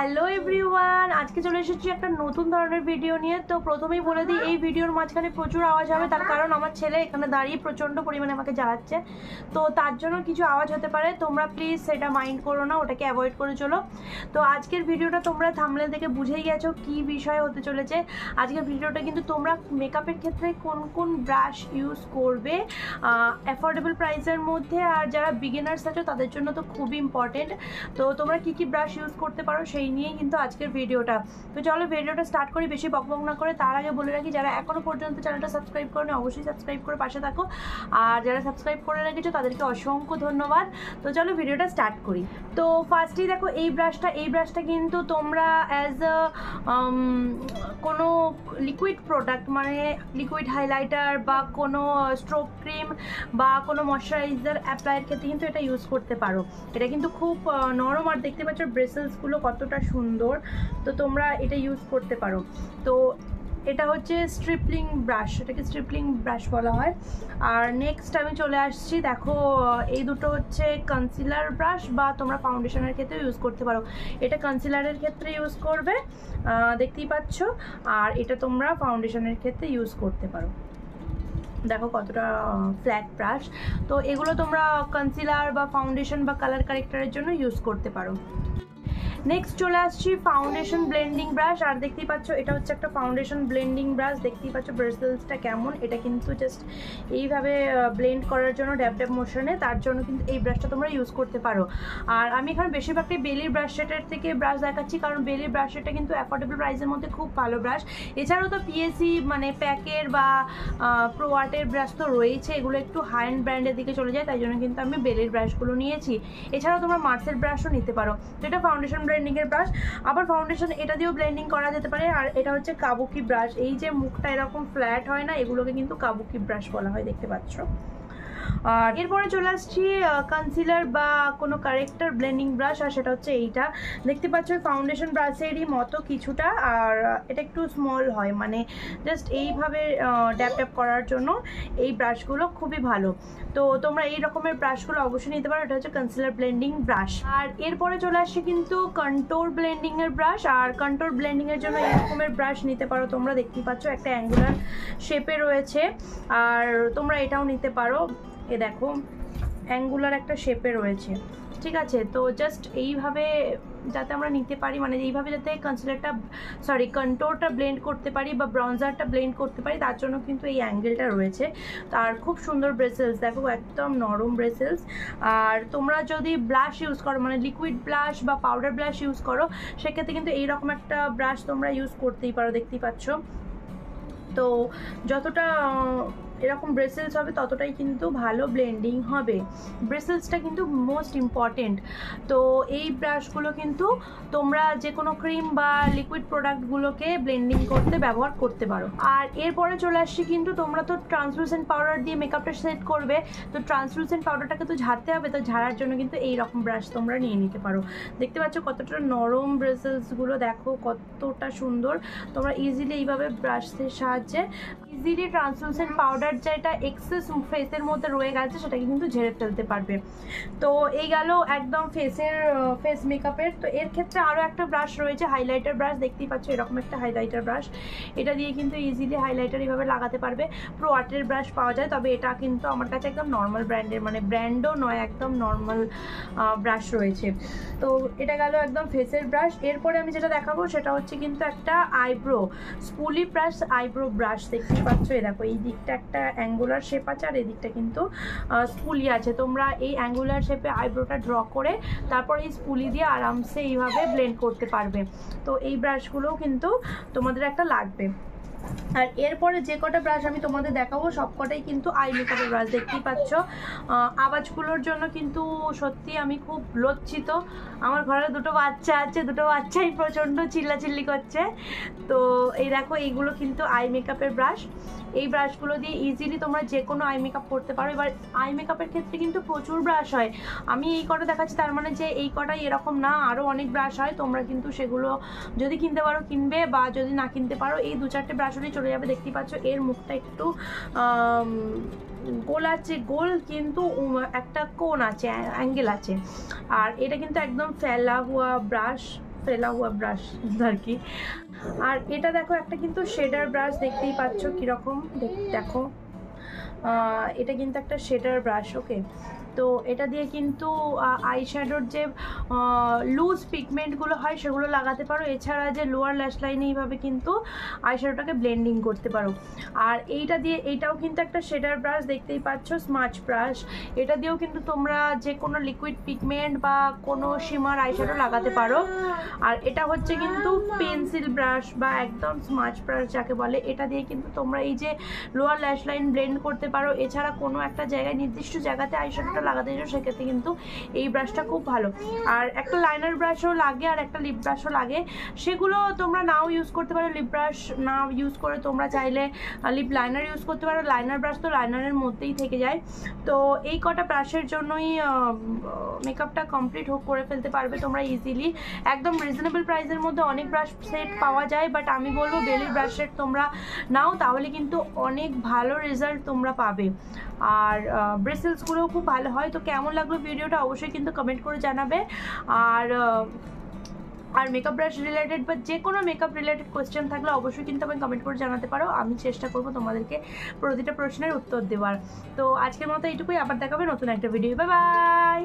Hello everyone, আজকে চলে এসেছি একটা নতুন ধরনের ভিডিও নিয়ে। তো প্রথমেই বলে দিই, এই ভিডিওর মাঝখানে প্রচুর আওয়াজ হবে, তার কারণ আমার ছেলে এখানে দাঁড়িয়ে প্রচণ্ড পরিমাণে আমাকে জ্বালাচ্ছে। তো তার জন্য কিছু আওয়াজ হতে পারে, তোমরা প্লিজ সেটা মাইন্ড করো না, ওটাকে অ্যাভয়েড করে চলো। তো আজকের ভিডিওটা তোমরা থাম্বনেল থেকে বুঝেই গেছো কী বিষয় হতে চলেছে। আজকের ভিডিওটা কিন্তু তোমরা মেকআপের ক্ষেত্রে কোন কোন ব্রাশ ইউজ করবে অ্যাফোর্ডেবল প্রাইসের মধ্যে, আর যারা বিগিনার্স আছো তাদের জন্য তো খুবই ইম্পর্টেন্ট। তো তোমরা কী কী ব্রাশ ইউজ করতে পারো সেই নিয়েই কিন্তু আজকের ভিডিওটা। তো চলো ভিডিওটা স্টার্ট করি, বেশি বকবক না করে। তার আগে বলে রাখি, যারা এখনও পর্যন্ত চ্যানেলটা সাবস্ক্রাইব করেনি অবশ্যই সাবস্ক্রাইব করে পাশে থাকো, আর যারা সাবস্ক্রাইব করে রেখেছো তাদেরকে অসংখ্য ধন্যবাদ। তো চলো ভিডিওটা স্টার্ট করি। তো ফার্স্টেই দেখো এই ব্রাশটা কিন্তু তোমরা অ্যাজ কোনো লিকুইড প্রোডাক্ট, মানে লিকুইড হাইলাইটার বা কোনো স্ট্রোক ক্রিম বা কোনো ময়শ্চারাইজার অ্যাপ্লাইয়ের ক্ষেত্রে কিন্তু এটা ইউজ করতে পারো। এটা কিন্তু খুব নরম, আর দেখতে পাচ্ছ ব্রেসেলসগুলো কতটা সুন্দর। তো তোমরা এটা ইউজ করতে পারো। তো এটা হচ্ছে স্ট্রিপলিং ব্রাশ, এটাকে স্ট্রিপলিং ব্রাশ বলা হয়। আর নেক্সট আমি চলে আসছি, দেখো এই দুটো হচ্ছে কনসিলার ব্রাশ, বা তোমরা ফাউন্ডেশনের ক্ষেত্রে ইউজ করতে পারো। এটা কনসিলারের ক্ষেত্রে ইউজ করবে, দেখতেই পাচ্ছ, আর এটা তোমরা ফাউন্ডেশনের ক্ষেত্রে ইউজ করতে পারো। দেখো কতটা ফ্ল্যাট ব্রাশ। তো এগুলো তোমরা কনসিলার বা ফাউন্ডেশন বা কালার কারেক্টারের জন্য ইউজ করতে পারো। নেক্সট চলে আসছি ফাউন্ডেশন ব্লেন্ডিং ব্রাশ, আর দেখতেই পাচ্ছ এটা হচ্ছে একটা ফাউন্ডেশন ব্লেন্ডিং ব্রাশ। দেখতেই পাচ্ছ ব্রেসেলসটা কেমন, এটা কিন্তু জাস্ট এইভাবে ব্লেন্ড করার জন্য ড্যাব ড্যাব মোশনে, তার জন্য কিন্তু এই ব্রাশটা তোমরা ইউজ করতে পারো। আর আমি এখন বেশিরভাগটাই বেলির ব্রাশ সেটের থেকে ব্রাশ দেখাচ্ছি, কারণ বেলির ব্রাশ সেটটা কিন্তু অ্যাফোর্ডেবল প্রাইসের মধ্যে খুব ভালো ব্রাশ। এছাড়াও তো পিএসি মানে প্যাকের বা প্রো আর্টের ব্রাশ তো রয়েছে, এগুলো একটু হাই এন্ড ব্র্যান্ডের দিকে চলে যায়, তাই জন্য কিন্তু আমি বেলির ব্রাশগুলো নিয়েছি। এছাড়াও তোমরা মার্সের ব্রাশও নিতে পারো। তো এটা ফাউন্ডেশন ব্লেন্ডিংয়ের ব্রাশ, আবার ফাউন্ডেশন এটা দিয়েও ব্লেন্ডিং করা যেতে পারে। আর এটা হচ্ছে কাবুকি ব্রাশ, এই যে মুখটা এরকম ফ্ল্যাট হয় না, এগুলোকে কিন্তু কাবুকি ব্রাশ বলা হয়, দেখতে পাচ্ছ। আর এরপরে চলে আসছি কনসিলার বা কোনো কারেক্টার ব্লেন্ডিং ব্রাশ, আর সেটা হচ্ছে এইটা। দেখতে পাচ্ছ ফাউন্ডেশন ব্রাশেরই মতো কিছুটা, আর এটা একটু স্মল হয়, মানে জাস্ট এইভাবে ড্যাপ ড্যাপ করার জন্য এই ব্রাশগুলো খুবই ভালো। তো তোমরা এই রকমের ব্রাশগুলো অবশ্যই নিতে পারো। এটা হচ্ছে কনসিলার ব্লেন্ডিং ব্রাশ। আর এরপরে চলে আসছে কিন্তু কন্ট্যুর ব্লেন্ডিংয়ের ব্রাশ, আর কন্ট্যুর ব্লেন্ডিংয়ের জন্য এই রকমের ব্রাশ নিতে পারো তোমরা। দেখতেই পাচ্ছ একটা অ্যাঙ্গুলার শেপে রয়েছে, আর তোমরা এটাও নিতে পারো। এ দেখো অ্যাঙ্গুলার একটা শেপে রয়েছে, ঠিক আছে। তো জাস্ট এইভাবে যাতে আমরা নিতে পারি, মানে এইভাবে যাতে কন্ট্যুরটা ব্লেন্ড করতে পারি বা ব্রঞ্জারটা ব্লেন্ড করতে পারি, তার জন্য কিন্তু এই অ্যাঙ্গেলটা রয়েছে। আর খুব সুন্দর ব্রেসেলস, দেখো একদম নরম ব্রেসেলস। আর তোমরা যদি ব্লাশ ইউজ করো, মানে লিকুইড ব্লাশ বা পাউডার ব্লাশ ইউজ করো, সেক্ষেত্রে কিন্তু এইরকম একটা ব্রাশ তোমরা ইউজ করতেই পারো, দেখতেই পাচ্ছ। তো যতটা এরকম ব্রেসেলস হবে ততটাই কিন্তু ভালো ব্লেন্ডিং হবে। ব্রেসেলসটা কিন্তু মোস্ট ইম্পর্টেন্ট। তো এই ব্রাশগুলো কিন্তু তোমরা যে কোনো ক্রিম বা লিকুইড প্রোডাক্টগুলোকে ব্লেন্ডিং করতে ব্যবহার করতে পারো। আর এরপরে চলে আসছি কিন্তু, তোমরা তো ট্রান্সলুসেন্ট পাউডার দিয়ে মেকআপটা সেট করবে, তো ট্রান্সলুসেন্ট পাউডারটাকে তো ঝাড়তে হবে, তো ঝাড়ার জন্য কিন্তু এই রকম ব্রাশ তোমরা নিয়ে নিতে পারো। দেখতে পাচ্ছ কতটা নরম ব্রেসেলসগুলো, দেখো কতটা সুন্দর। তোমরা ইজিলি এইভাবে ব্রাশের সাহায্যে ইজিলি ট্রান্সলুসেন্ট পাউডার যেটা এক্সেস ফেসের মধ্যে রয়ে গেছে সেটাকে কিন্তু ঝেড়ে ফেলতে পারবে। তো এই গেল একদম ফেস মেকআপের। তো এর ক্ষেত্রে আরও একটা ব্রাশ রয়েছে, হাইলাইটার ব্রাশ। দেখতেই পাচ্ছ এরকম একটা হাইলাইটার ব্রাশ, এটা দিয়ে কিন্তু ইজিলি হাইলাইটার এইভাবে লাগাতে পারবে। প্রো আর্টের ব্রাশ পাওয়া যায়, তবে এটা কিন্তু আমার কাছে একদম নর্মাল ব্র্যান্ডের, মানে ব্র্যান্ডও নয়, একদম নর্মাল ব্রাশ রয়েছে। তো এটা গেল একদম ফেসের ব্রাশ। এরপরে আমি যেটা দেখাবো সেটা হচ্ছে কিন্তু একটা আইব্রো স্পুলি ব্রাশ, আইব্রো ব্রাশ। দেখতেই পাচ্ছ এই দেখো এই দিকটা একটা অ্যাঙ্গুলার শেপ আছে, আর এই দিকটা কিন্তু স্পুলি আছে। তোমরা এই অ্যাঙ্গুলার শেপে আইব্রোটা ড্র করে তারপর এই স্পুলি দিয়ে আরামসে এইভাবে ব্লেন্ড করতে পারবে। তো এই ব্রাশগুলোও কিন্তু তোমাদের একটা লাগবে। আর এরপরে যে কটা ব্রাশ আমি তোমাদের দেখাবো সব কটাই কিন্তু আই মেকআপের ব্রাশ। দেখতেই পাচ্ছ আওয়াজগুলোর জন্য কিন্তু সত্যি আমি খুব লজ্জিত। আমার ঘরে দুটো বাচ্চা আছে, দুটো বাচ্চাই প্রচণ্ড চিল্লাচিল্লি করছে। তো এই দেখো এইগুলো কিন্তু আই মেকআপের ব্রাশ। এই ব্রাশগুলো দিয়ে ইজিলি তোমরা যে কোনো আই মেকআপ করতে পারো। এবার আই মেকআপের ক্ষেত্রে কিন্তু প্রচুর ব্রাশ হয়, আমি এই কটা দেখাচ্ছি তার মানে যে এই কটাই এরকম না, আরও অনেক ব্রাশ হয়। তোমরা কিন্তু সেগুলো যদি কিনতে পারো কিনবে, বা যদি না কিনতে পারো এই দু চারটে ব্রাশ হলেই চলে যাবে। দেখতেই পাচ্ছ এর মুখটা একটু গোল আছে, গোল কিন্তু একটা কোণ আছে, অ্যাঙ্গেল আছে। আর এটা কিন্তু একদম ফেলা হুয়া ব্রাশ, ফেলা হুয়া ব্রাশ আর কি। আর এটা দেখো একটা কিন্তু শেডার ব্রাশ, দেখতেই পাচ্ছ কীরকম, দেখো এটা কিন্তু একটা শেডার ব্রাশ। ওকে, তো এটা দিয়ে কিন্তু আই শ্যাডোর যে লুজ পিগমেন্টগুলো হয় সেগুলো লাগাতে পারো। এছাড়া যে লোয়ার ল্যাশ লাইনে এইভাবে কিন্তু আই শ্যাডোটাকে ব্লেন্ডিং করতে পারো। আর এইটা দিয়ে, এইটাও কিন্তু একটা শেডার ব্রাশ, দেখতেই পাচ্ছ স্মাচ ব্রাশ। এটা দিয়েও কিন্তু তোমরা যে কোনো লিকুইড পিগমেন্ট বা কোনো শিমার আই শ্যাডো লাগাতে পারো। আর এটা হচ্ছে কিন্তু পেন্সিল ব্রাশ বা একদম স্মাচ ব্রাশ যাকে বলে। এটা দিয়ে কিন্তু তোমরা এই যে লোয়ার ল্যাশ লাইন ব্লেন্ড করতে পারো। এছাড়া কোনো একটা জায়গায়, নির্দিষ্ট জায়গাতে আই শ্যাডোটা লাগাতে চাও সেক্ষেত্রে কিন্তু এই ব্রাশটা খুব ভালো। আর একটা লাইনার ব্রাশও লাগে আর একটা লিপ ব্রাশও লাগে, সেগুলো তোমরা নাও ইউজ করতে পারো। লিপ ব্রাশ না ইউজ করে তোমরা চাইলে লিপ লাইনার ইউজ করতে পারো। লাইনার ব্রাশ তো লাইনারের মধ্যেই থেকে যায়। তো এই কটা ব্রাশের জন্যই মেকআপটা কমপ্লিট করে ফেলতে পারবে তোমরা ইজিলি। একদম রিজনেবল প্রাইসের মধ্যে অনেক ব্রাশ সেট পাওয়া যায়, বাট আমি বলবো বেলির ব্রাশ সেট তোমরা নাও, তাহলে কিন্তু অনেক ভালো রেজাল্ট তোমরা পাবে। আর ব্রেসেলসগুলোও খুব ভালো হয়। তো কেমন লাগলো ভিডিওটা অবশ্যই কিন্তু কমেন্ট করে জানাবে। আর মেকআপ ব্রাশ রিলেটেড বা যে কোনো মেকআপ রিলেটেড কোয়েশ্চেন থাকলে অবশ্যই কিন্তু আমি কমেন্ট করে জানাতে পারো। আমি চেষ্টা করবো তোমাদেরকে প্রতিটা প্রশ্নের উত্তর দেওয়ার। তো আজকের মতো এইটুকুই, আবার দেখাবে নতুন একটা ভিডিও। Bye bye.